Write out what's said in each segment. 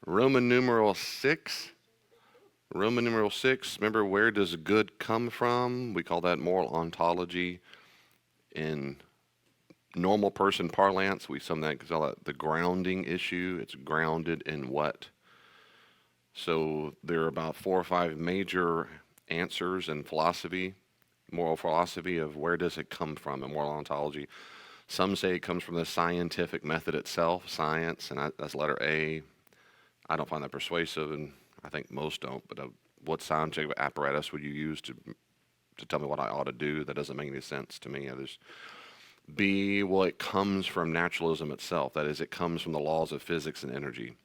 Roman numeral 6. Roman numeral 6. Remember, where does good come from? We call that moral ontology. In normal person parlance, we sometimes call that the grounding issue. It's grounded in what? So there are about 4 or 5 major answers in philosophy, moral philosophy, of where does it come from in moral ontology. Some say it comes from the scientific method itself, science, and that's letter A. I don't find that persuasive, and I think most don't. But what scientific apparatus would you use to tell me what I ought to do? That doesn't make any sense to me. There's B. Well, it comes from naturalism itself. That is, it comes from the laws of physics and energy.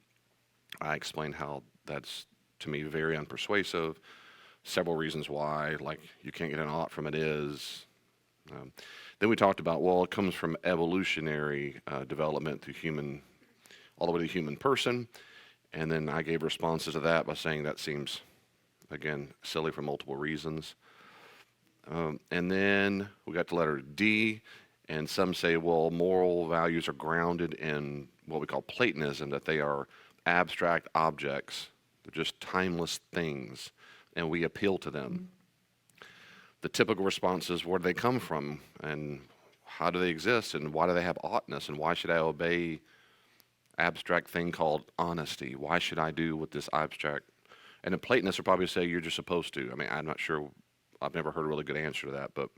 I explained how that's to me very unpersuasive. Several reasons why, like you can't get an ought from it is. Um, then we talked about, well, it comes from evolutionary development through human, all the way to the human person. And then I gave responses to that by saying that seems, again, silly for multiple reasons. And then we got to letter D, and some say, well, moral values are grounded in what we call Platonism, that they are abstract objects, they're just timeless things, and we appeal to them. The typical response is, where do they come from, and how do they exist, and why do they have oughtness, and why should I obey abstract thing called honesty? Why should I do what this abstract? And a Platonist would probably say you're just supposed to. I mean, I'm not sure. I've never heard a really good answer to that, but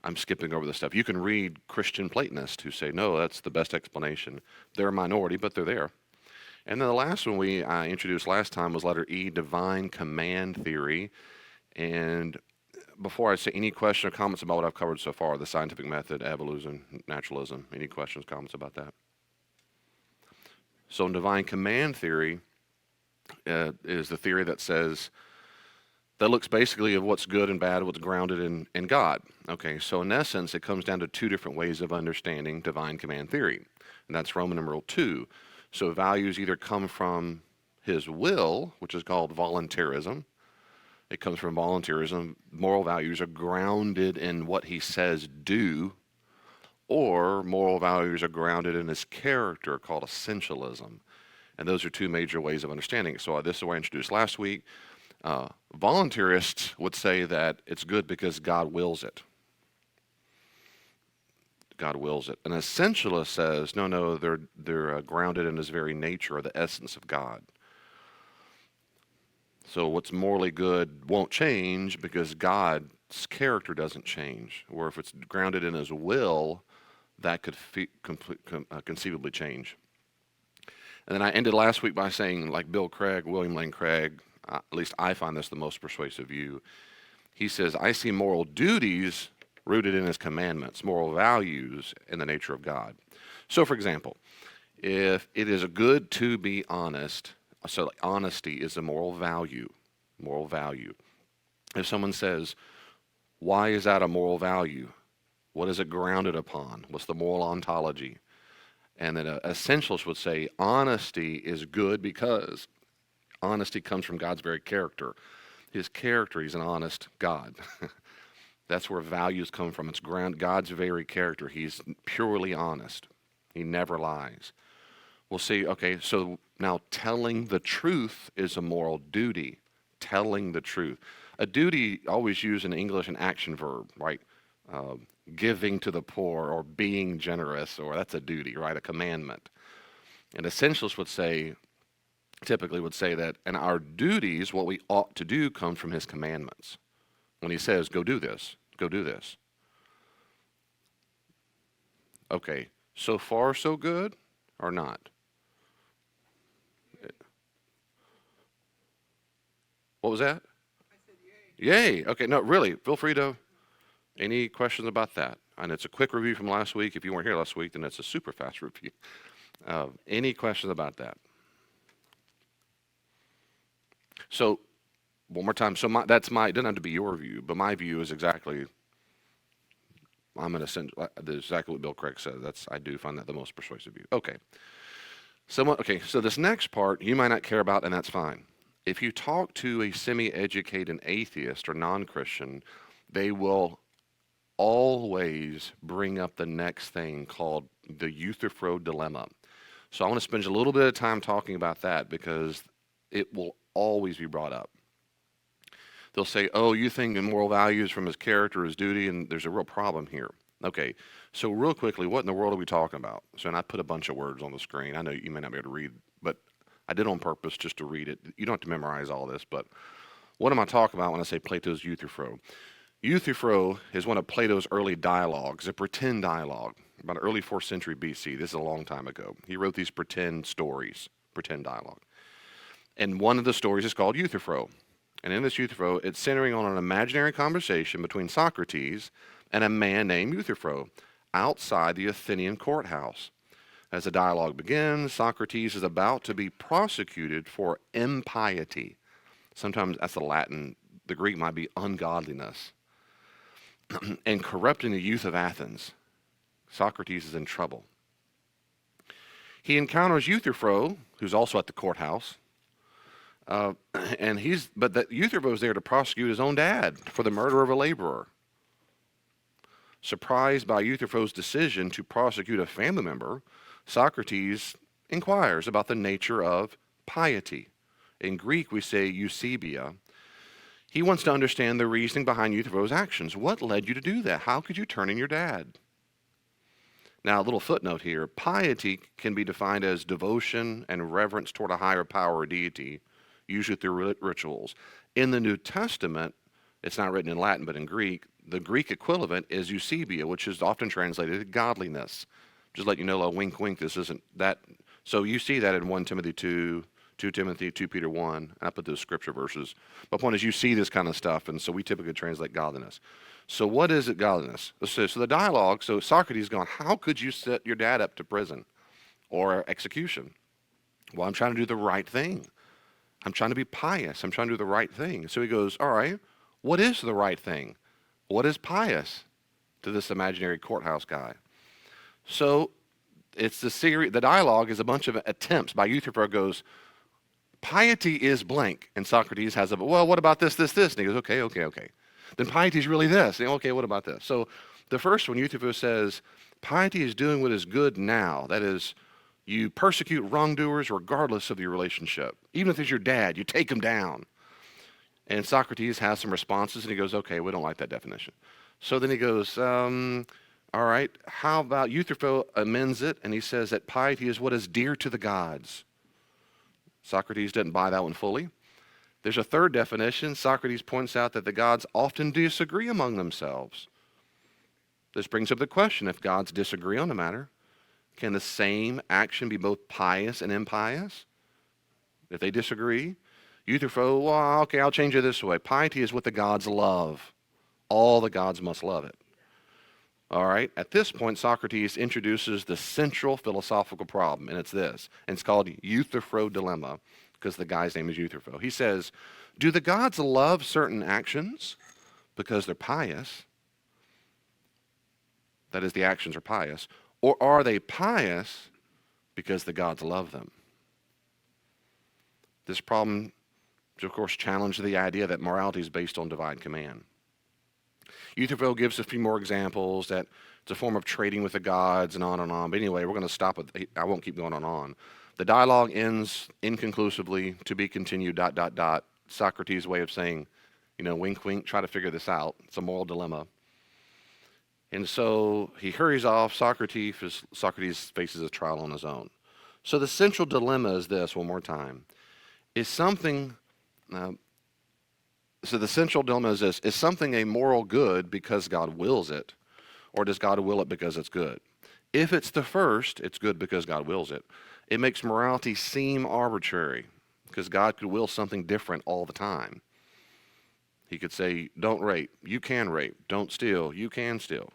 I'm skipping over the stuff. You can read Christian Platonists who say, no, that's the best explanation. They're a minority, but they're there. And then the last one we introduced last time was letter E, divine command theory. And before I say any question or comments about what I've covered so far, the scientific method, evolution, naturalism, any questions, comments about that? So in divine command theory is the theory that says, that looks basically at what's good and bad, what's grounded in God. Okay, so in essence, it comes down to 2 different ways of understanding divine command theory. And that's Roman numeral 2. So values either come from his will, which is called voluntarism. It comes from voluntarism. Moral values are grounded in what he says do, or moral values are grounded in his character, called essentialism. And those are 2 major ways of understanding it. So this is what I introduced last week. Voluntarists would say that it's good because God wills it. God wills it. An essentialist says, no, they're grounded in his very nature or the essence of God. So what's morally good won't change because God's character doesn't change. Or if it's grounded in his will, that could conceivably change. And then I ended last week by saying, like Bill Craig, William Lane Craig, at least I find this the most persuasive view. He says, I see moral duties rooted in his commandments, moral values in the nature of God. So, for example, if it is good to be honest, so like honesty is a moral value, moral value. If someone says, why is that a moral value? What is it grounded upon? What's the moral ontology? And then an essentialist would say, honesty is good because honesty comes from God's very character. His character, he's an honest God. That's where values come from. It's God's very character. He's purely honest. He never lies. We'll see, okay, so now telling the truth is a moral duty. Telling the truth. A duty, always used in English, an action verb, right? Giving to the poor or being generous, or that's a duty, right? A commandment. And essentialists would say, typically would say that, and our duties, what we ought to do, come from his commandments. When he says, go do this, go do this. Okay, so far so good or not? What was that? Yay. Okay, no, really, feel free to, any questions about that? And it's a quick review from last week. If you weren't here last week, then it's a super fast review. Any questions about that? So, one more time. So that's my, it doesn't have to be your view, but my view is exactly, I'm going to send, exactly what Bill Craig said. I do find that the most persuasive view. Okay. Okay, so this next part you might not care about, and that's fine. If you talk to a semi-educated atheist or non-Christian, they will always bring up the next thing called the Euthyphro dilemma. So I want to spend a little bit of time talking about that because it will always be brought up. They'll say, oh, you think in moral values from his character, his duty, and there's a real problem here. Okay, so real quickly, what in the world are we talking about? So, and I put a bunch of words on the screen. I know you may not be able to read, but I did on purpose just to read it. You don't have to memorize all this, but what am I talking about when I say Plato's Euthyphro? Euthyphro is one of Plato's early dialogues, a pretend dialogue, about early 4th century BC. This is a long time ago. He wrote these pretend stories, pretend dialogue. And one of the stories is called Euthyphro. And in this Euthyphro, it's centering on an imaginary conversation between Socrates and a man named Euthyphro outside the Athenian courthouse. As the dialogue begins, Socrates is about to be prosecuted for impiety. Sometimes that's the Latin. The Greek might be ungodliness. And corrupting the youth of Athens. Socrates is in trouble. He encounters Euthyphro, who's also at the courthouse. But that Euthyphro is there to prosecute his own dad for the murder of a laborer. Surprised by Euthyphro's decision to prosecute a family member, Socrates inquires about the nature of piety. In Greek, we say eusebia. He wants to understand the reasoning behind Euthyphro's actions. What led you to do that? How could you turn in your dad? Now, a little footnote here. Piety can be defined as devotion and reverence toward a higher power or deity, usually through rituals. In the New Testament, it's not written in Latin, but in Greek, the Greek equivalent is eusebia, which is often translated godliness. Just let you know, a wink, wink, this isn't that. So you see that in 1 Timothy 2, 2 Timothy, 2 Peter 1, and I put those scripture verses. My point is you see this kind of stuff, and so we typically translate godliness. So what is it, godliness? So the dialogue, so Socrates is going, how could you set your dad up to prison or execution? Well, I'm trying to do the right thing. I'm trying to be pious. I'm trying to do the right thing. So he goes, all right, what is the right thing? What is pious to this imaginary courthouse guy? So it's the dialogue is a bunch of attempts by Euthyphro goes, piety is blank. And Socrates has well, what about this? And he goes, okay. Then piety is really this. And, okay, what about this? So the first one, Euthyphro says, piety is doing what is good now. That is, you persecute wrongdoers regardless of your relationship. Even if it's your dad, you take him down. And Socrates has some responses, and he goes, okay, we don't like that definition. So then he goes, all right, how about Euthyphro amends it, and he says that piety is what is dear to the gods. Socrates didn't buy that one fully. There's a third definition. Socrates points out that the gods often disagree among themselves. This brings up the question, if gods disagree on a matter, can the same action be both pious and impious? If they disagree, Euthyphro, well, okay, I'll change it this way. Piety is what the gods love. All the gods must love it. All right, at this point, Socrates introduces the central philosophical problem, and it's this. And it's called Euthyphro dilemma, because the guy's name is Euthyphro. He says, do the gods love certain actions because they're pious? That is, the actions are pious. Or are they pious because the gods love them? This problem, of course, challenged the idea that morality is based on divine command. Euthyphro gives a few more examples that it's a form of trading with the gods and on and on. But anyway, we're going to stop it. I won't keep going on. The dialogue ends inconclusively, to be continued, ... Socrates' way of saying, wink, wink, try to figure this out. It's a moral dilemma. And so he hurries off. Socrates faces a trial on his own. So the central dilemma is this, one more time. So the central dilemma is this. Is something a moral good because God wills it, or does God will it because it's good? If it's the first, it's good because God wills it. It makes morality seem arbitrary because God could will something different all the time. He could say, don't rape. You can rape. Don't steal. You can steal.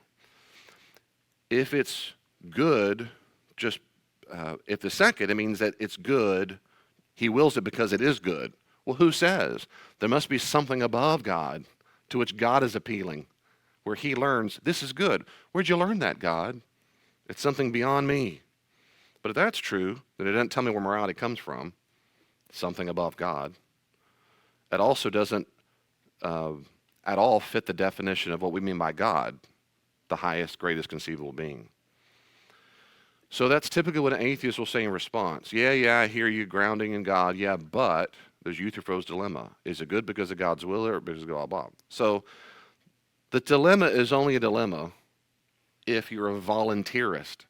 If it's good, if the second, it means that it's good, he wills it because it is good. Well, who says? There must be something above God to which God is appealing, where he learns, this is good. Where'd you learn that, God? It's something beyond me. But if that's true, then it doesn't tell me where morality comes from, something above God. It also doesn't at all fit the definition of what we mean by God, the highest, greatest conceivable being. So that's typically what an atheist will say in response. Yeah, I hear you grounding in God. Yeah, but there's Euthyphro's dilemma. Is it good because of God's will or because of blah, blah? So the dilemma is only a dilemma if you're a voluntarist,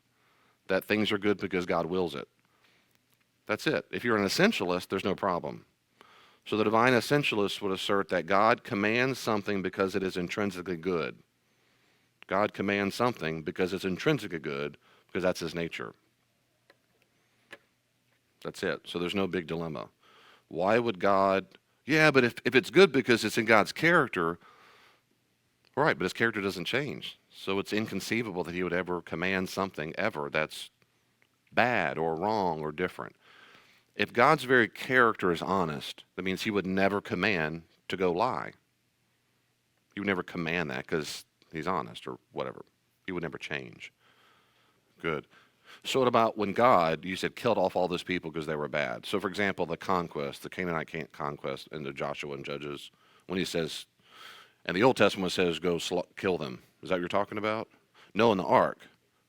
that things are good because God wills it. That's it. If you're an essentialist, there's no problem. So the divine essentialist would assert that God commands something because it is intrinsically good. God commands something because it's intrinsically good, because that's his nature. That's it. So there's no big dilemma. Why would God? Yeah, but if it's good because it's in God's character, right, but his character doesn't change. So it's inconceivable that he would ever command something ever that's bad or wrong or different. If God's very character is honest, that means he would never command to go lie. He would never command that because he's honest or whatever. He would never change. Good. So what about when God, you said, killed off all those people because they were bad? So for example, the conquest, the Canaanite conquest in the Joshua and Judges, when he says, and the Old Testament says, go kill them. Is that what you're talking about? No, in the ark.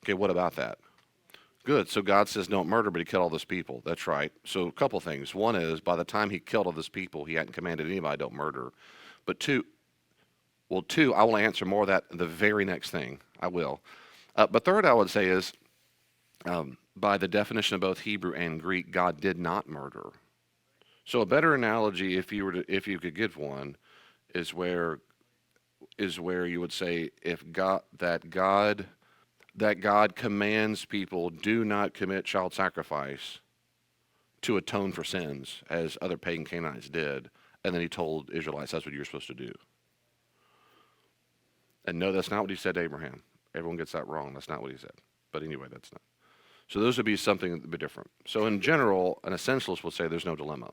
Okay, what about that? Good. So God says don't murder, but he killed all those people. That's right. So a couple things. One is by the time he killed all those people, he hadn't commanded anybody don't murder. But two, I will answer more of that in the very next thing. I will. But third, I would say is by the definition of both Hebrew and Greek, God did not murder. So a better analogy, if you could give one, is where you would say that God commands people do not commit child sacrifice to atone for sins, as other pagan Canaanites did, and then he told Israelites that's what you're supposed to do. And no, that's not what he said to Abraham. Everyone gets that wrong. That's not what he said. But anyway, that's not. So those would be something a bit different. So in general, an essentialist will say there's no dilemma.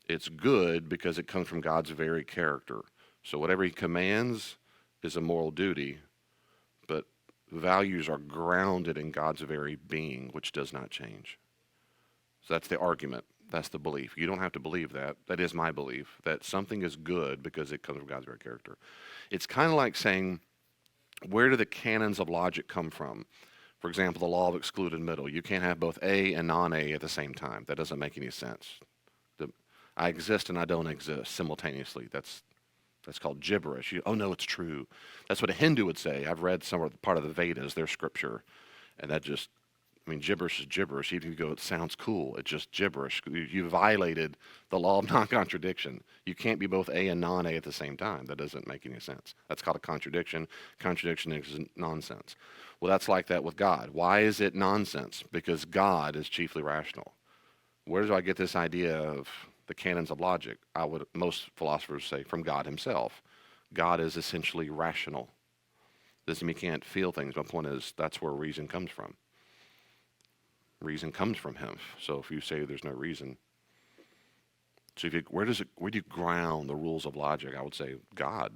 It's good because it comes from God's very character. So whatever he commands is a moral duty, but values are grounded in God's very being, which does not change. So that's the argument. That's the belief. You don't have to believe that. That is my belief, that something is good because it comes from God's very character. It's kind of like saying, where do the canons of logic come from? For example, the law of excluded middle. You can't have both A and non-A at the same time. That doesn't make any sense. I exist and I don't exist simultaneously. That's called gibberish. Oh no, it's true. That's what a Hindu would say. I've read some part of the Vedas, their scripture, and that just, gibberish is gibberish. Even if you go, it sounds cool. It's just gibberish. You violated the law of non-contradiction. You can't be both A and non-A at the same time. That doesn't make any sense. That's called a contradiction. Contradiction is nonsense. Well, that's like that with God. Why is it nonsense? Because God is chiefly rational. Where do I get this idea of the canons of logic? Most philosophers say from God himself. God is essentially rational. Doesn't mean he can't feel things. My point is that's where reason comes from. Reason comes from him. So if you say there's no reason, so where do you ground the rules of logic? I would say God.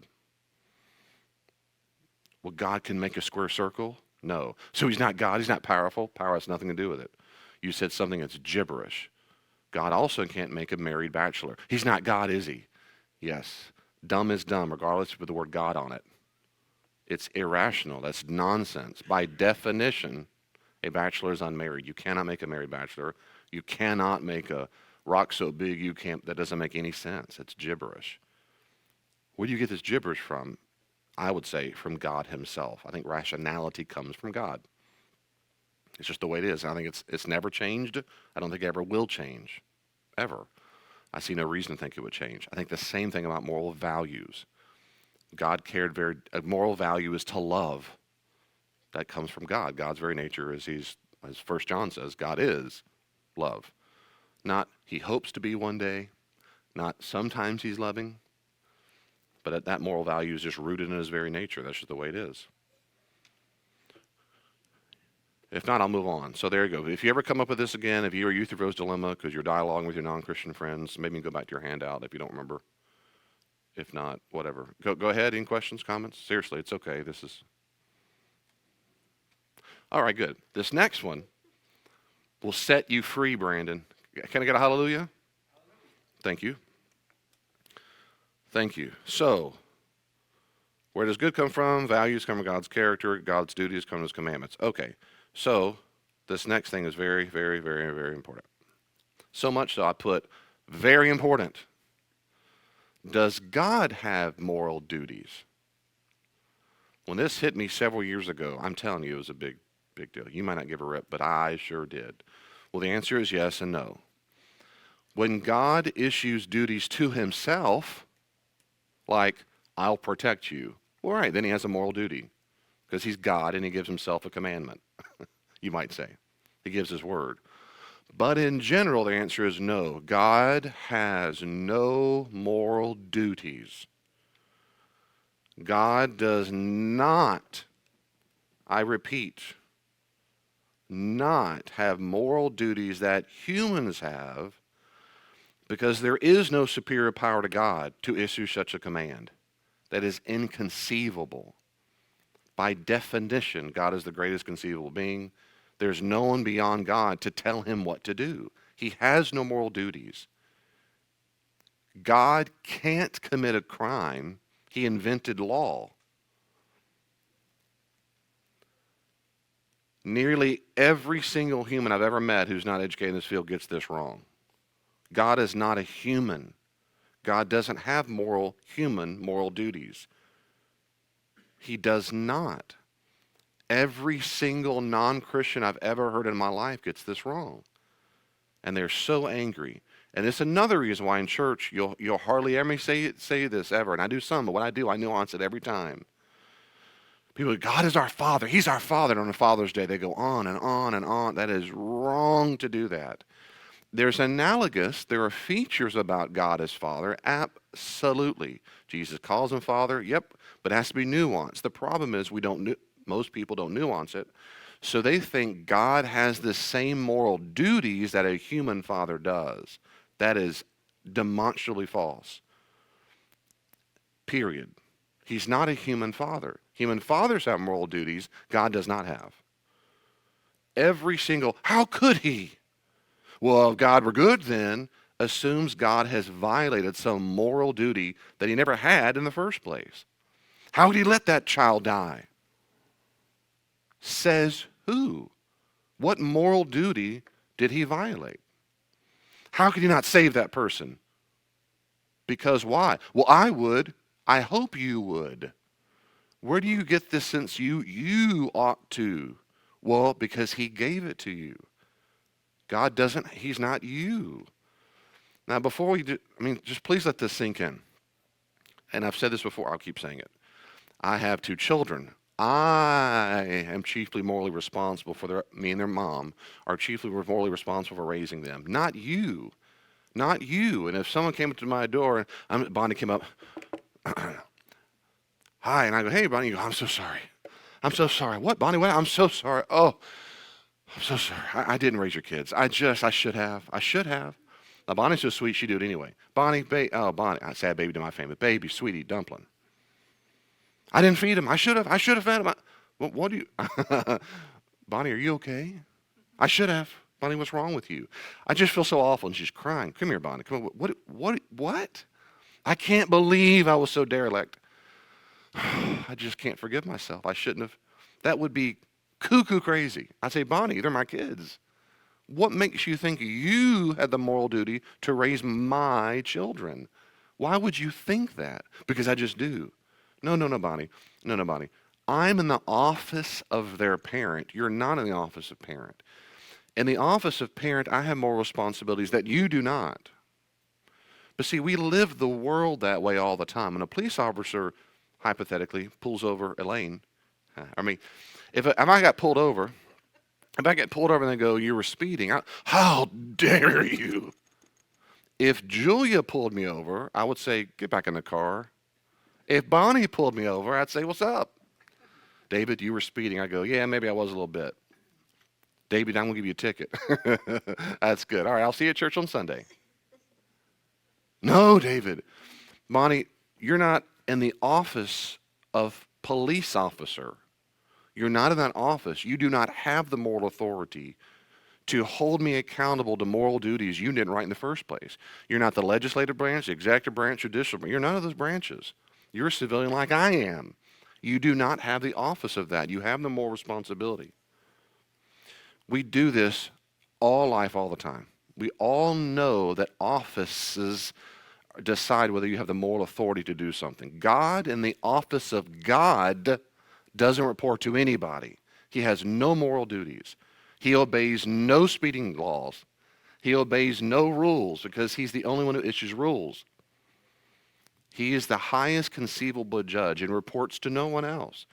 Well, God can make a square circle? No. So he's not God. He's not powerful. Power has nothing to do with it. You said something that's gibberish. God also can't make a married bachelor. He's not God, is he? Yes. Dumb is dumb, regardless of the word God on it. It's irrational. That's nonsense. By definition, a bachelor is unmarried. You cannot make a married bachelor. You cannot make a rock so big you can't. That doesn't make any sense. It's gibberish. Where do you get this gibberish from? I would say from God himself. I think rationality comes from God. It's just the way it is. And I think it's never changed. I don't think it ever will change, ever. I see no reason to think it would change. I think the same thing about moral values. God cared a moral value is to love. That comes from God. God's very nature is as 1 John says, God is love. Not he hopes to be one day, not sometimes he's loving, but that moral value is just rooted in his very nature. That's just the way it is. If not, I'll move on. So there you go. If you ever come up with this again, if you are Euthyphro's dilemma because you're dialoguing with your non-Christian friends, maybe go back to your handout if you don't remember. If not, whatever. Go ahead. Any questions, comments? Seriously, it's okay. This is... All right, good. This next one will set you free, Brandon. Can I get a hallelujah? Thank you. Thank you. So, where does good come from? Values come from God's character. God's duties come from his commandments. Okay. So this next thing is very, very, very, very important. So much so I put very important. Does God have moral duties? When this hit me several years ago, I'm telling you, it was a big, big deal. You might not give a rip, but I sure did. Well, the answer is yes and no. When God issues duties to himself, like, I'll protect you, well, right, then he has a moral duty because he's God and he gives himself a commandment, you might say. He gives his word. But in general, the answer is no. God has no moral duties. God does not, I repeat, not have moral duties that humans have, because there is no superior power to God to issue such a command. That is inconceivable. By definition, God is the greatest conceivable being. There's no one beyond God to tell him what to do. He has no moral duties. God can't commit a crime. He invented law. Nearly every single human I've ever met who's not educated in this field gets this wrong. God is not a human. God doesn't have human moral duties. He does not. Every single non-Christian I've ever heard in my life gets this wrong. And they're so angry. And it's another reason why in church you'll hardly ever say this ever. And I do some, but what I do, I nuance it every time. People go, God is our Father. He's our Father. And on Father's Day, they go on and on and on. That is wrong to do that. There are features about God as Father, absolutely. Jesus calls him Father, yep, but it has to be nuanced. The problem is most people don't nuance it, so they think God has the same moral duties that a human father does. That is demonstrably false. Period. He's not a human father. Human fathers have moral duties. God does not have. How could he? Well, if God were good then, assumes God has violated some moral duty that he never had in the first place. How could he let that child die? Says who? What moral duty did he violate? How could he not save that person? Because why? Well, I would. I hope you would. Where do you get this sense you ought to? Well, because he gave it to you. God doesn't, he's not you. Now, before we do, just please let this sink in. And I've said this before, I'll keep saying it. I have 2 children. I am chiefly morally responsible for me and their mom are chiefly morally responsible for raising them. Not you. Not you. And if someone came up to my door, and Bonnie came up, hi, and I go, hey, Bonnie, you go, I'm so sorry. I'm so sorry. What, Bonnie? What? I'm so sorry. Oh, I'm so sorry. I didn't raise your kids. I should have. I should have. Now, Bonnie's so sweet, she'd do it anyway. Bonnie, Bonnie, I say baby to my family. Baby, sweetie, dumpling. I didn't feed him. I should have fed him. What do you... Bonnie, are you okay? I should have. Bonnie, what's wrong with you? I just feel so awful. And she's crying. Come here, Bonnie. Come on. What? I can't believe I was so derelict. I just can't forgive myself. I shouldn't have. That would be cuckoo crazy. I say, Bonnie, they're my kids. What makes you think you had the moral duty to raise my children? Why would you think that? Because I just do. No, Bonnie. No, Bonnie. I'm in the office of their parent. You're not in the office of parent. In the office of parent, I have moral responsibilities that you do not. But see, we live the world that way all the time. When a police officer, hypothetically, pulls over Elaine, if I got pulled over, if I get pulled over and they go, you were speeding, how dare you? If Julia pulled me over, I would say, get back in the car. If Bonnie pulled me over, I'd say, what's up? David, you were speeding. I go, yeah, maybe I was a little bit. David, I'm going to give you a ticket. That's good. All right, I'll see you at church on Sunday. No, David. Bonnie, you're not in the office of police officer. You're not in that office. You do not have the moral authority to hold me accountable to moral duties you didn't write in the first place. You're not the legislative branch, the executive branch, judicial branch. You're none of those branches. You're a civilian like I am. You do not have the office of that. You have the moral responsibility. We do this all life, all the time. We all know that offices decide whether you have the moral authority to do something. God, in the office of God, doesn't report to anybody. He has no moral duties. He obeys no speeding laws. He obeys no rules because he's the only one who issues rules. He is the highest conceivable judge and reports to no one else.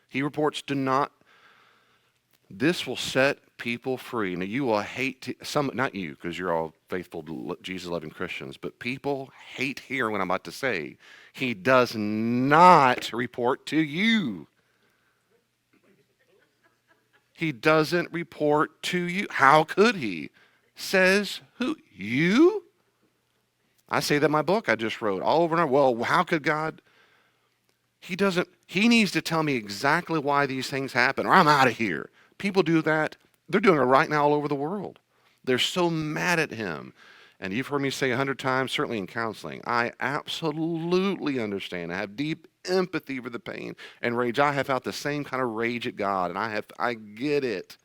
He reports to not. This will set people free. Now, you will hate some, not you, because you're all faithful, Jesus-loving Christians, but people hate hearing what I'm about to say. He does not report to you. He doesn't report to you. How could he? Says who? You? I say that in my book I just wrote all over and over. Well, how could God? He doesn't. He needs to tell me exactly why these things happen, or I'm out of here. People do that. They're doing it right now all over the world. They're so mad at him. And you've heard me say 100 times, certainly in counseling, I absolutely understand. I have deep empathy for the pain and rage. I have felt the same kind of rage at God, and I get it.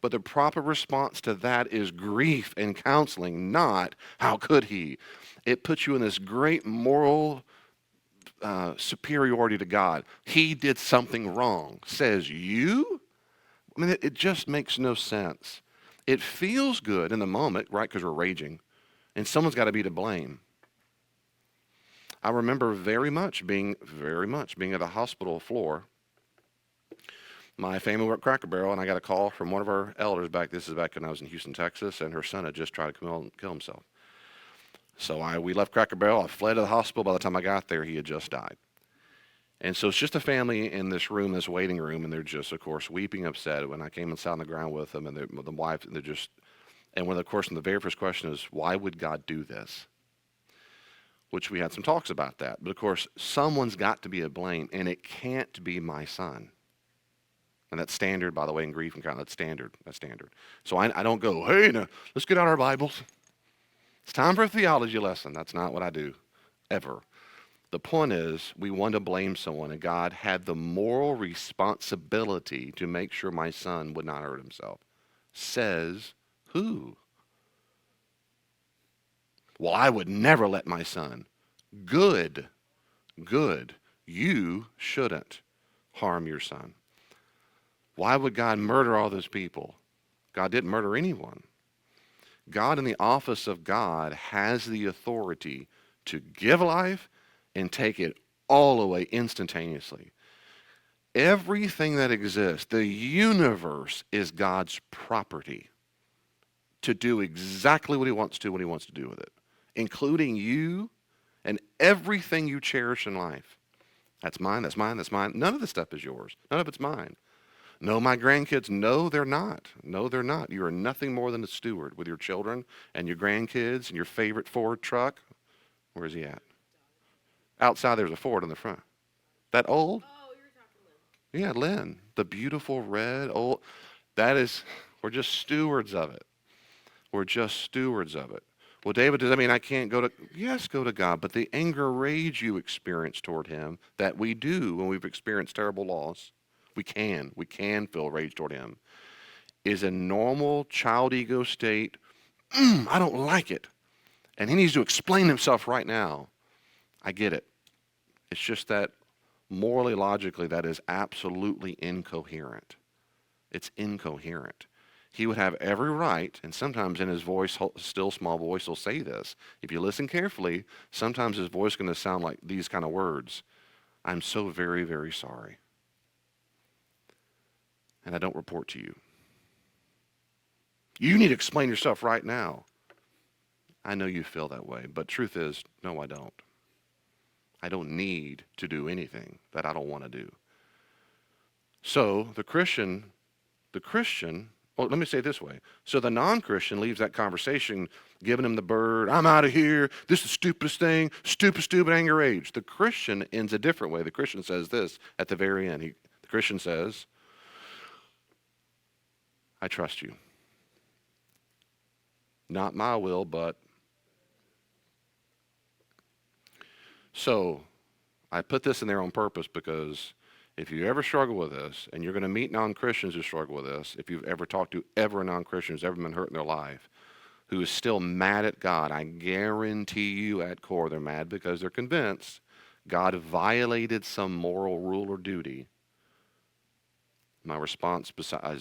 But the proper response to that is grief and counseling, not how could he. It puts you in this great moral superiority to God. He did something wrong. Says you? I mean, it just makes no sense. It feels good in the moment, right, because we're raging. And someone's got to be to blame. I remember very much being at a hospital floor. My family were at Cracker Barrel, and I got a call from one of our elders this is back when I was in Houston, Texas, and her son had just tried to kill himself. So we left Cracker Barrel. I fled to the hospital. By the time I got there, he had just died. And so it's just a family in this room, this waiting room, and they're just, of course, weeping, upset. When I came and sat on the ground with them, and the wife, and they're just, and one of the, course, the very first question is, why would God do this? Which we had some talks about that. But of course, someone's got to be at blame, and it can't be my son. And that's standard, by the way, in grief and kind of that's standard. So I don't go, hey, now, let's get out our Bibles. It's time for a theology lesson. That's not what I do, ever. The point is, we want to blame someone, and God had the moral responsibility to make sure my son would not hurt himself. Says who? Well, I would never let my son. Good. You shouldn't harm your son. Why would God murder all those people? God didn't murder anyone. God, in the office of God, has the authority to give life and take it all away instantaneously. Everything that exists, the universe, is God's property to do exactly what he wants to when he wants to do with it, including you and everything you cherish in life. That's mine. None of this stuff is yours. None of it's mine. No, my grandkids, no, they're not. You are nothing more than a steward with your children and your grandkids and your favorite Ford truck. Where is he at? Outside, there's a Ford on the front. That old? Oh, you're talking Lynn. Yeah, Lynn. The beautiful red old. We're just stewards of it. Well, David, does that mean I can't go to? Yes, go to God. But the anger, rage you experience toward him, that we do when we've experienced terrible loss, we can feel rage toward him, is a normal child ego state. I don't like it. And he needs to explain himself right now. I get it. It's just that morally, logically, that is absolutely incoherent. It's incoherent. He would have every right, and sometimes in his voice, still small voice, will say this. If you listen carefully, sometimes his voice is going to sound like these kind of words. I'm so very, very sorry. And I don't report to you. You need to explain yourself right now. I know you feel that way, but truth is, no, I don't. I don't need to do anything that I don't want to do. So the Christian, well, let me say it this way. So the non-Christian leaves that conversation giving him the bird, I'm out of here, this is the stupidest thing, stupid, anger, rage. The Christian ends a different way. The Christian says this at the very end. The Christian says, I trust you. Not my will, but. So I put this in there on purpose because If you ever struggle with this, and you're going to meet non-Christians who struggle with this, if you've ever talked to ever a non-Christian who's ever been hurt in their life, who is still mad at God, I guarantee you at core they're mad because they're convinced God violated some moral rule or duty. My response,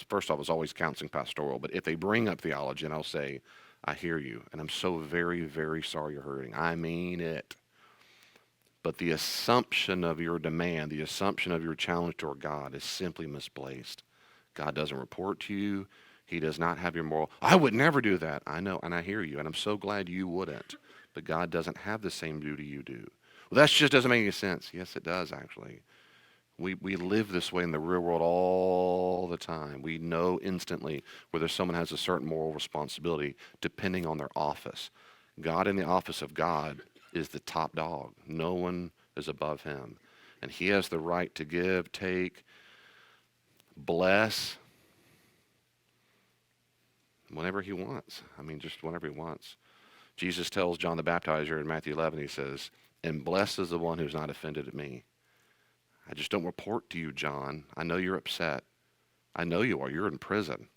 first off, is always counseling pastoral, but if they bring up theology, and I'll say, I hear you, and I'm so very, very sorry you're hurting. I mean it. But the assumption of your demand, the assumption of your challenge toward God is simply misplaced. God doesn't report to you. He does not have your moral. I would never do that. I know, and I hear you, and I'm so glad you wouldn't. But God doesn't have the same duty you do. Well, that just doesn't make any sense. Yes, it does, actually. We live this way in the real world all the time. We know instantly whether someone has a certain moral responsibility depending on their office. God in the office of God is the top dog. No one is above him. And he has the right to give, take, bless whenever he wants. I mean, just whenever he wants. Jesus tells John the Baptizer in Matthew 11, he says, and blessed is the one who's not offended at me. I just don't report to you, John. I know you're upset. I know you are. You're in prison.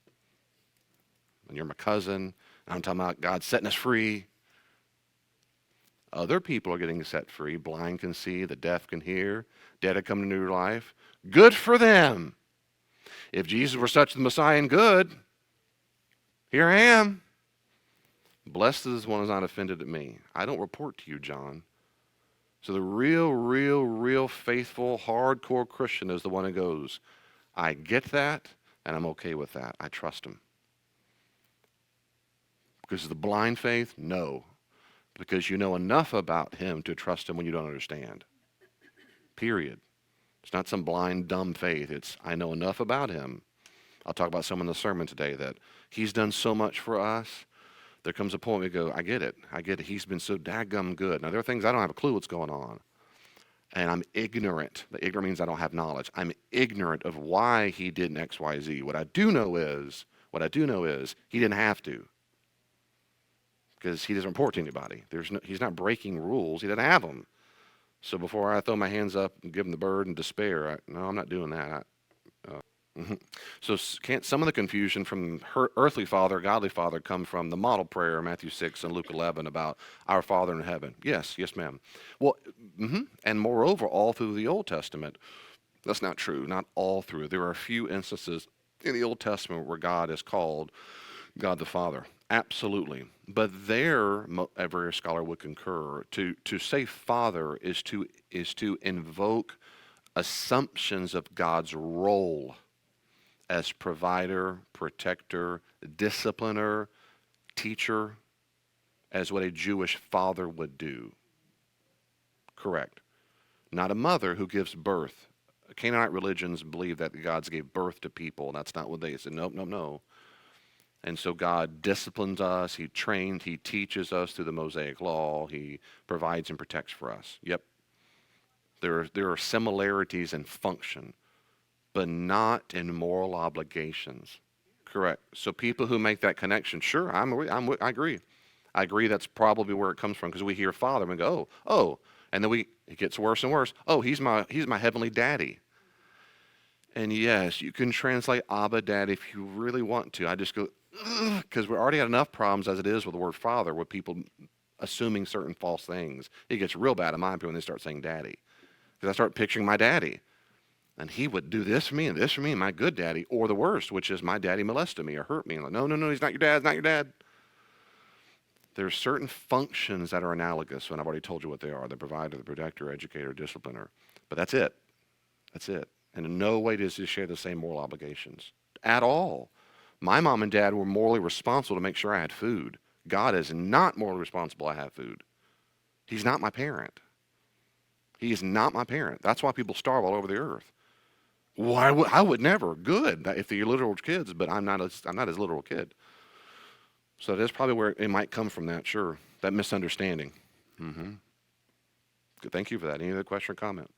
And you're my cousin. I'm talking about God setting us free. Other people are getting set free. Blind can see, the deaf can hear, dead have come into new life. Good for them. If Jesus were such the Messiah and good, here I am. Blessed is the one who's not offended at me. I don't report to you, John. So the real faithful, hardcore Christian is the one who goes, I get that, and I'm okay with that. I trust him. Because the blind faith? No. Because you know enough about him to trust him when you don't understand. Period. It's not some blind, dumb faith. It's, I know enough about him. I'll talk about some in the sermon today that he's done so much for us. There comes a point where we go, I get it. He's been so daggum good. Now, there are things I don't have a clue what's going on. And I'm ignorant. The ignorant means I don't have knowledge. I'm ignorant of why he did X, Y, Z. What I do know is he didn't have to. Because he doesn't report to anybody. He's not breaking rules. He doesn't have them. So before I throw my hands up and give him the bird and despair, no, I'm not doing that. So can't some of the confusion from her earthly father, godly father, come from the model prayer, Matthew 6 and Luke 11, about our Father in heaven? Yes, ma'am. Well, and moreover, all through the Old Testament. That's not true, not all through. There are a few instances in the Old Testament where God is called God the Father. Absolutely. But there, every scholar would concur, to say Father is to invoke assumptions of God's role as provider, protector, discipliner, teacher, as what a Jewish father would do. Correct. Not a mother who gives birth. Canaanite religions believe that the gods gave birth to people. That's not what they said. No. And so God disciplines us. He trains. He teaches us through the Mosaic law. He provides and protects for us. Yep. There are similarities in function, but not in moral obligations. Correct. So people who make that connection, sure, I agree. I agree that's probably where it comes from, because we hear Father and we go, oh, and then it gets worse and worse. Oh, he's my heavenly daddy. And yes, you can translate Abba, Dad, if you really want to. I just go, because we already had enough problems as it is with the word Father, with people assuming certain false things. It gets real bad in my opinion when they start saying daddy. Because I start picturing my daddy. And he would do this for me and this for me, my good daddy, or the worst, which is my daddy molested me or hurt me. Like, no, he's not your dad, not your dad. There's certain functions that are analogous, and I've already told you what they are: the provider, the protector, educator, discipliner. But that's it. And in no way does he share the same moral obligations at all. My mom and dad were morally responsible to make sure I had food. God is not morally responsible I have food. He's not my parent. He is not my parent. That's why people starve all over the earth. Why I would never. Good if they're literal kids, but I'm not his literal kid. So that's probably where it might come from. That That misunderstanding. Good. Thank you for that. Any other question or comment?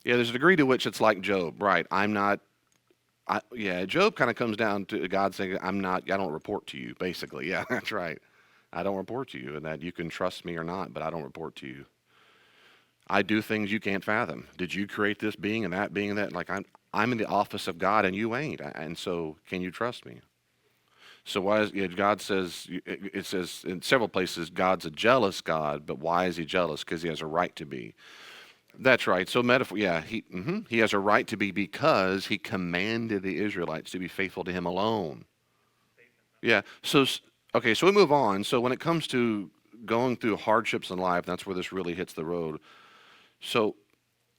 Yeah, there's a degree to which it's like Job, right? Job kind of comes down to God saying, I don't report to you, basically. Yeah, that's right. I don't report to you, and that you can trust me or not, but I don't report to you. I do things you can't fathom. Did you create this being and that being and that? Like I'm in the office of God and you ain't. And so can you trust me? So why is God says it says in several places God's a jealous God, but why is he jealous? Because he has a right to be. That's right. So metaphor, yeah, he has a right to be because he commanded the Israelites to be faithful to him alone. Yeah. Okay, so we move on. So when it comes to going through hardships in life, that's where this really hits the road. So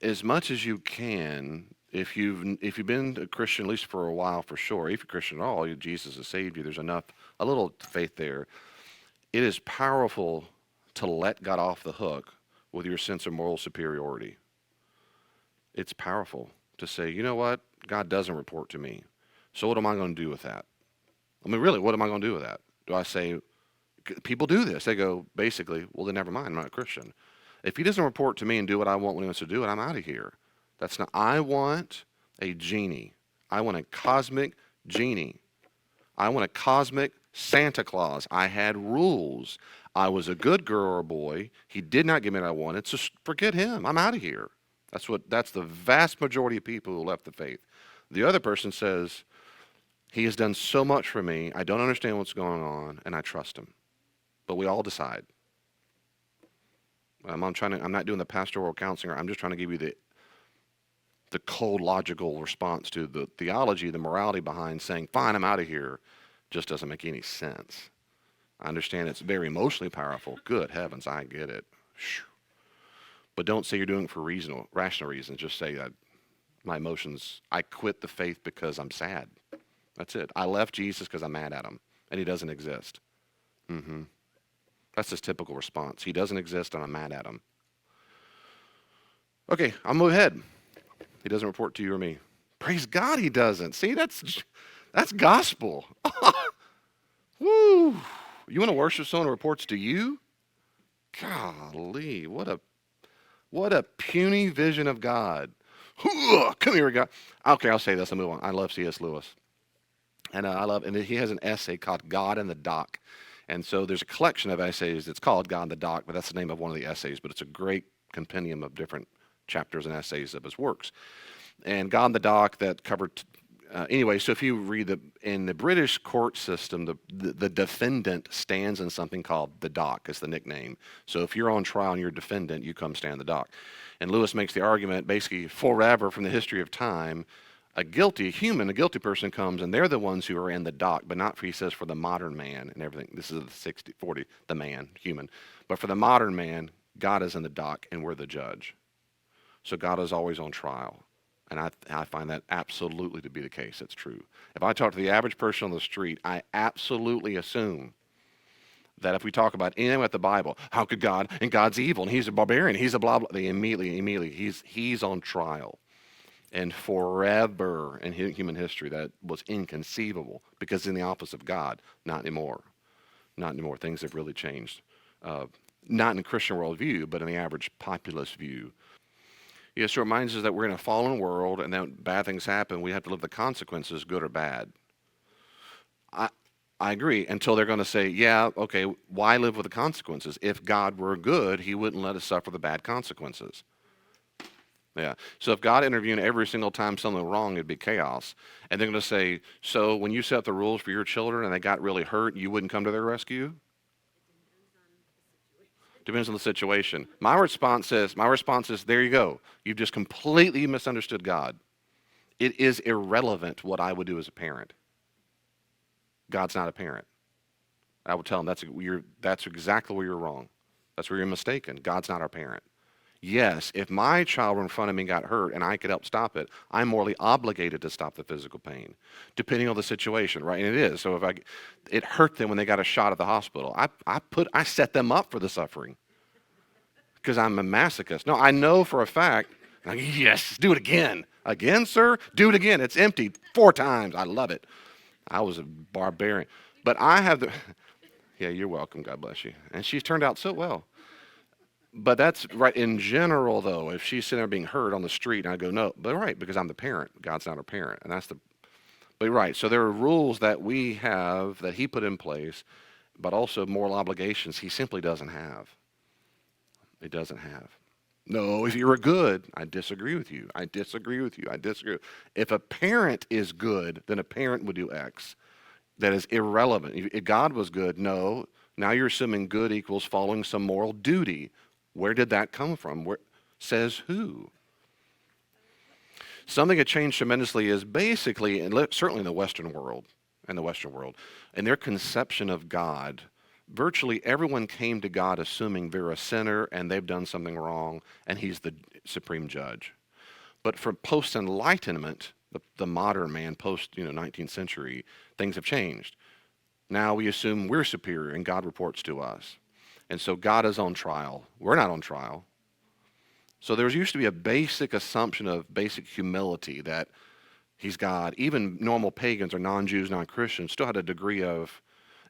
as much as you can, if you've been a Christian at least for a while, for sure, if you're Christian at all, Jesus has saved you. There's enough, a little faith there. It is powerful to let God off the hook with your sense of moral superiority. It's powerful to say, you know what, God doesn't report to me. So what am I going to do with that? I mean, really, what am I going to do with that? Do I say, people do this? They go, basically, well, then never mind, I'm not a Christian. If he doesn't report to me and do what I want when he wants to do it, I'm out of here. That's not, I want a genie. I want a cosmic genie. I want a cosmic Santa Claus. I had rules. I was a good girl or boy. He did not give me what I wanted, so forget him. I'm out of here. That's the vast majority of people who left the faith. The other person says, he has done so much for me, I don't understand what's going on, and I trust him. But we all decide. I'm not doing the pastoral counseling. I'm just trying to give you the cold, logical response to the theology, the morality behind saying, fine, I'm out of here, just doesn't make any sense. I understand it's very emotionally powerful. Good heavens, I get it. But don't say you're doing it for rational reasons. Just say that my emotions, I quit the faith because I'm sad. That's it. I left Jesus because I'm mad at him, and he doesn't exist. That's his typical response. He doesn't exist, and I'm mad at him. Okay, I'll move ahead. He doesn't report to you or me. Praise God he doesn't. See, that's gospel. Woo! You want to worship someone who reports to you? Golly, what a puny vision of God. Come here, God. Okay, I'll say this. I'll move on. I love C.S. Lewis. And he has an essay called God in the Dock. And so there's a collection of essays that's called God in the Dock, but that's the name of one of the essays. But it's a great compendium of different chapters and essays of his works. And God in the Dock that covered, anyway, so if you read in the British court system, the defendant stands in something called the dock is the nickname. So if you're on trial and you're a defendant, you come stand in the dock. And Lewis makes the argument basically forever from the history of time, a guilty person comes and they're the ones who are in the dock, but not for, he says, for the modern man and everything. This is the 60-40, the man, human. But for the modern man, God is in the dock and we're the judge. So God is always on trial. And I find that absolutely to be the case. It's true. If I talk to the average person on the street, I absolutely assume that if we talk about anything about the Bible, how could God, and God's evil, and he's a barbarian, he's a blah, blah, they immediately, he's on trial. And forever in human history, that was inconceivable because in the office of God, not anymore. Not anymore. Things have really changed. Not in the Christian worldview, but in the average populist view. Yes, so it reminds us that we're in a fallen world and that bad things happen. We have to live the consequences, good or bad. I agree, until they're going to say, yeah, okay, why live with the consequences? If God were good, he wouldn't let us suffer the bad consequences. Yeah. So if God intervened every single time something wrong, it'd be chaos. And they're going to say, so when you set the rules for your children and they got really hurt, you wouldn't come to their rescue? Depends on the situation. My response is, there you go. You've just completely misunderstood God. It is irrelevant what I would do as a parent. God's not a parent. I would tell them that's exactly where you're wrong. That's where you're mistaken. God's not our parent. Yes, if my child were in front of me and got hurt and I could help stop it, I'm morally obligated to stop the physical pain, depending on the situation, right? And it is. So if it hurt them when they got a shot at the hospital, I set them up for the suffering because I'm a masochist. No, I know for a fact, yes, do it again. Again, sir? Do it again. It's empty 4 times. I love it. I was a barbarian. But I have yeah, you're welcome. God bless you. And she's turned out so well. But that's right. In general, though, if she's sitting there being hurt on the street, and I go, no, but right, because I'm the parent. God's not a parent. And but right. So there are rules that we have that he put in place, but also moral obligations he simply doesn't have. He doesn't have. No, if you're good, I disagree with you. I disagree with you. I disagree. If a parent is good, then a parent would do X. That is irrelevant. If God was good, no. Now you're assuming good equals following some moral duty. Where did that come from? Where says who? Something that changed tremendously is basically, and certainly in the Western world, in their conception of God, virtually everyone came to God assuming they're a sinner and they've done something wrong, and He's the supreme judge. But for post-enlightenment, the modern man, post 19th century, things have changed. Now we assume we're superior and God reports to us. And so God is on trial. We're not on trial. So there used to be a basic assumption of basic humility that He's God. Even normal pagans or non-Jews, non-Christians still had a degree of,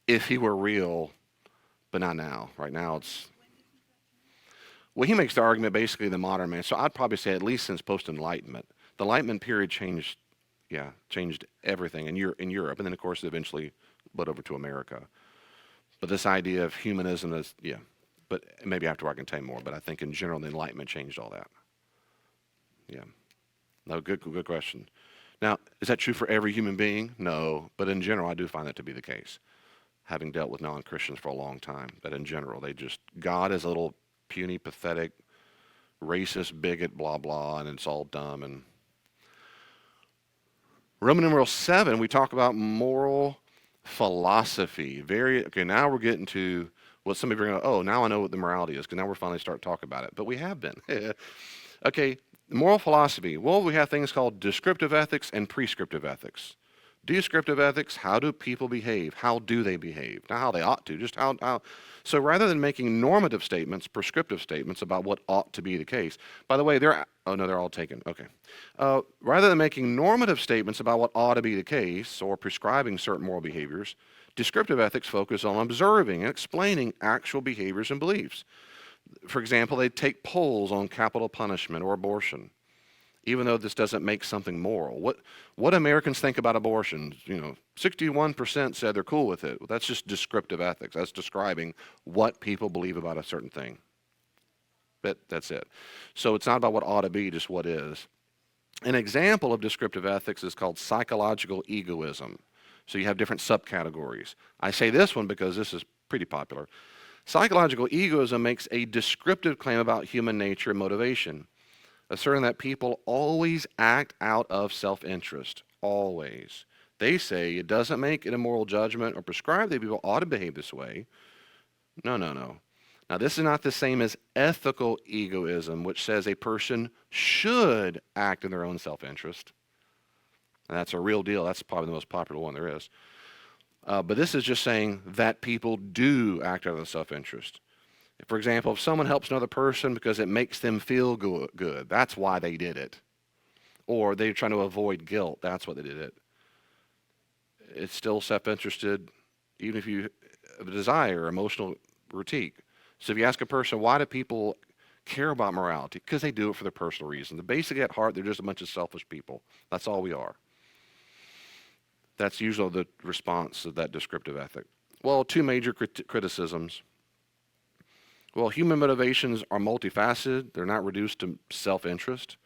if He were real, but not now. Right now it's, well, he makes the argument basically the modern man. So I'd probably say at least since post-enlightenment. The Enlightenment period changed everything in Europe, and then of course it eventually bled over to America. But this idea of humanism is, but maybe after I can tell you more, but I think in general the Enlightenment changed all that. Yeah. No, good question. Now, is that true for every human being? No, but in general I do find that to be the case. Having dealt with non-Christians for a long time, that in general God is a little puny, pathetic, racist, bigot, blah, blah, and it's all dumb. And Roman numeral 7, we talk about moral philosophy. Okay, now we're getting to what some of you are going to, oh, now I know what the morality is, because now we're finally starting to talk about it. But we have been. Okay, moral philosophy. Well, we have things called descriptive ethics and prescriptive ethics. Descriptive ethics, how do people behave? How do they behave? Not how they ought to, just how. So rather than making normative statements, prescriptive statements about what ought to be the case. By the way, they're all taken. Okay. Rather than making normative statements about what ought to be the case or prescribing certain moral behaviors, descriptive ethics focus on observing and explaining actual behaviors and beliefs. For example, they take polls on capital punishment or abortion. Even though this doesn't make something moral. What Americans think about abortion, 61% said they're cool with it. Well, that's just descriptive ethics. That's describing what people believe about a certain thing. That's it. So it's not about what ought to be, just what is. An example of descriptive ethics is called psychological egoism. So you have different subcategories. I say this one because this is pretty popular. Psychological egoism makes a descriptive claim about human nature and motivation, asserting that people always act out of self-interest, always. They say it doesn't make it a moral judgment or prescribe that people ought to behave this way. No. Now, this is not the same as ethical egoism, which says a person should act in their own self-interest. And that's a real deal. That's probably the most popular one there is. But this is just saying that people do act out of self-interest. For example, if someone helps another person because it makes them feel good, that's why they did it. Or they're trying to avoid guilt, that's why they did it. It's still self-interested, even if you have a desire, emotional critique. So if you ask a person, why do people care about morality? Because they do it for their personal reasons. Basically, at heart, they're just a bunch of selfish people. That's all we are. That's usually the response of that descriptive ethic. Well, two major criticisms. Well, human motivations are multifaceted. They're not reduced to self-interest.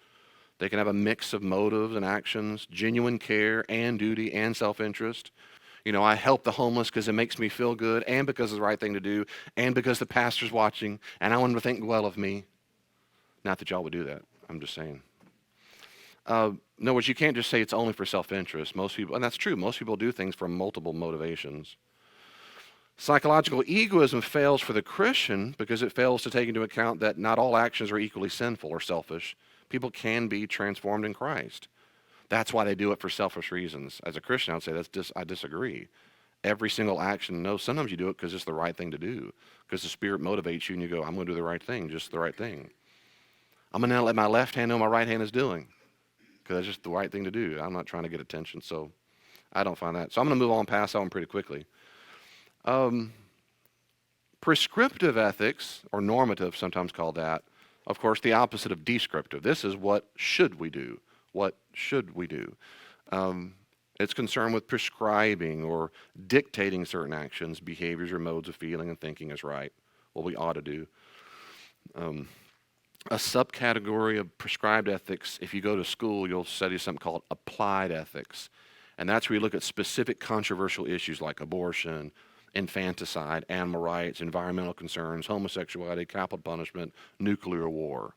They can have a mix of motives and actions, genuine care and duty and self-interest. I help the homeless because it makes me feel good and because it's the right thing to do and because the pastor's watching and I want him to think well of me. Not that y'all would do that. I'm just saying. In other words, you can't just say it's only for self-interest. Most people, and that's true, most people do things for multiple motivations. Psychological egoism fails for the Christian because it fails to take into account that not all actions are equally sinful or selfish. People can be transformed in Christ. That's why they do it for selfish reasons. As a Christian, I would say I disagree. Every single action, no, sometimes you do it because it's the right thing to do. Because the Spirit motivates you and you go, I'm going to do the right thing, just the right thing. I'm going to let my left hand know what my right hand is doing. Because that's just the right thing to do. I'm not trying to get attention, so I don't find that. So I'm going to move on past that one pretty quickly. Prescriptive ethics, or normative, sometimes called that, of course, the opposite of descriptive. This is what should we do? What should we do? It's concerned with prescribing or dictating certain actions, behaviors, or modes of feeling and thinking is right, what we ought to do. A subcategory of prescribed ethics, if you go to school, you'll study something called applied ethics. And that's where you look at specific controversial issues like abortion, infanticide, animal rights, environmental concerns, homosexuality, capital punishment, nuclear war.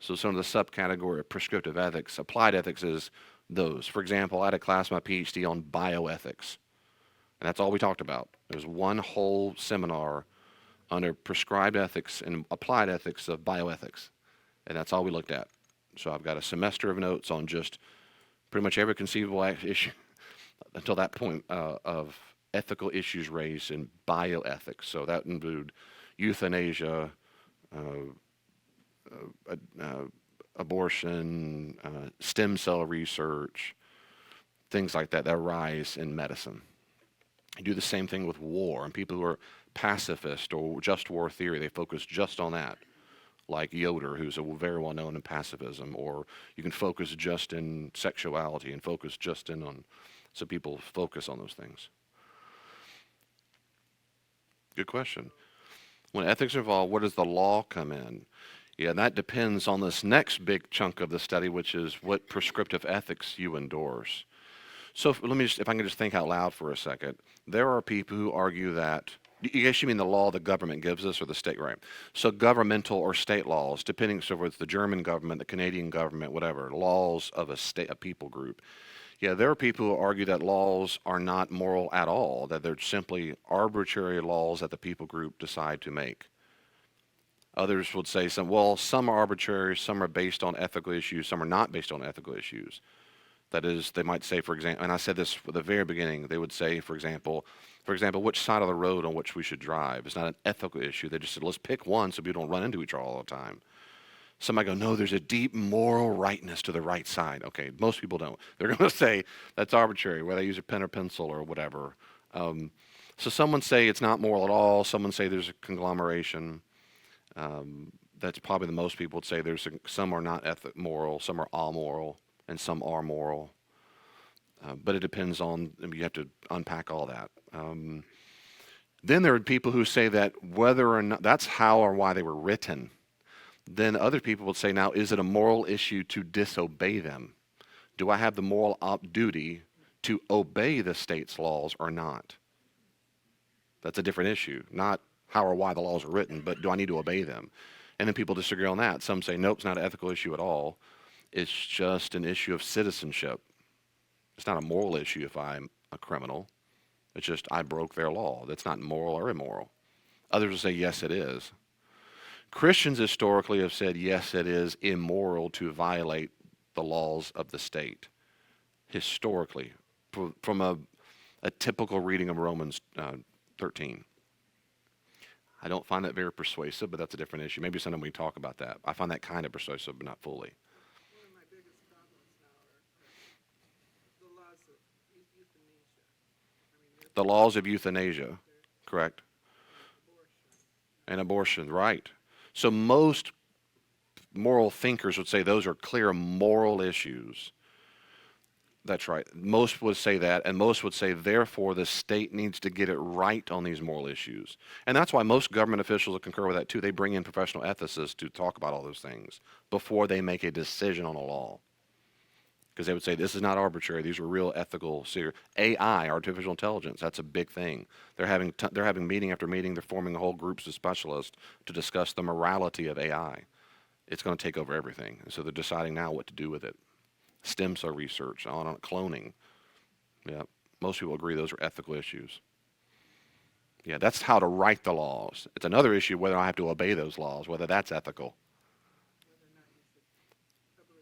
So some of the subcategory of prescriptive ethics, applied ethics is those. For example, I had a class, my PhD on bioethics, and that's all we talked about. There's one whole seminar under prescribed ethics and applied ethics of bioethics, and that's all we looked at. So I've got a semester of notes on just pretty much every conceivable issue until that point of ethical issues raised in bioethics. So that include euthanasia, abortion, stem cell research, things like that arise in medicine. You do the same thing with war, and people who are pacifist or just war theory, they focus just on that, like Yoder, who's a very well known in pacifism, or you can focus just in sexuality and focus just in on, so people focus on those things. Good question. When ethics are involved, where does the law come in? Yeah, that depends on this next big chunk of the study, which is what prescriptive ethics you endorse. So if I can just think out loud for a second, there are people who argue that, I guess you mean the law the government gives us or the state, right? So governmental or state laws, depending, so whether it's the German government, the Canadian government, whatever, laws of a people group. Yeah, there are people who argue that laws are not moral at all, that they're simply arbitrary laws that the people group decide to make. Others would say some are arbitrary, some are based on ethical issues, some are not based on ethical issues. That is, they might say, for example, and I said this at the very beginning, they would say, for example, which side of the road on which we should drive. It's not an ethical issue. They just said, let's pick one so people don't run into each other all the time. Somebody go, no, there's a deep moral rightness to the right side. Okay, most people don't. They're going to say that's arbitrary, whether they use a pen or pencil or whatever. So someone say it's not moral at all. Someone say there's a conglomeration. That's probably the most people would say some are not moral, some are amoral, and some are moral. But it depends on, you have to unpack all that. Then there are people who say that whether or not, that's how or why they were written. Then other people would say, now, is it a moral issue to disobey them? Do I have the moral duty to obey the state's laws or not? That's a different issue, not how or why the laws are written, but do I need to obey them? And then people disagree on that. Some say, nope, it's not an ethical issue at all. It's just an issue of citizenship. It's not a moral issue if I'm a criminal. It's just I broke their law. That's not moral or immoral. Others will say, yes, it is. Christians historically have said, yes, it is immoral to violate the laws of the state. Historically, from a typical reading of Romans 13. I don't find that very persuasive, but that's a different issue. Maybe sometime we talk about that. I find that kind of persuasive, but not fully. One of my biggest problems now are the laws of euthanasia. The laws of euthanasia, correct? And abortion, right. So most moral thinkers would say those are clear moral issues. That's right. Most would say that, and most would say, therefore, the state needs to get it right on these moral issues. And that's why most government officials will concur with that, too. They bring in professional ethicists to talk about all those things before they make a decision on a law. Because they would say, this is not arbitrary. These are real ethical, serious. AI, artificial intelligence, that's a big thing. They're having meeting after meeting. They're forming whole groups of specialists to discuss the morality of AI. It's going to take over everything. And so they're deciding now what to do with it. Stem cell research, on cloning. Yeah, most people agree those are ethical issues. Yeah, that's how to write the laws. It's another issue whether I have to obey those laws, whether that's ethical.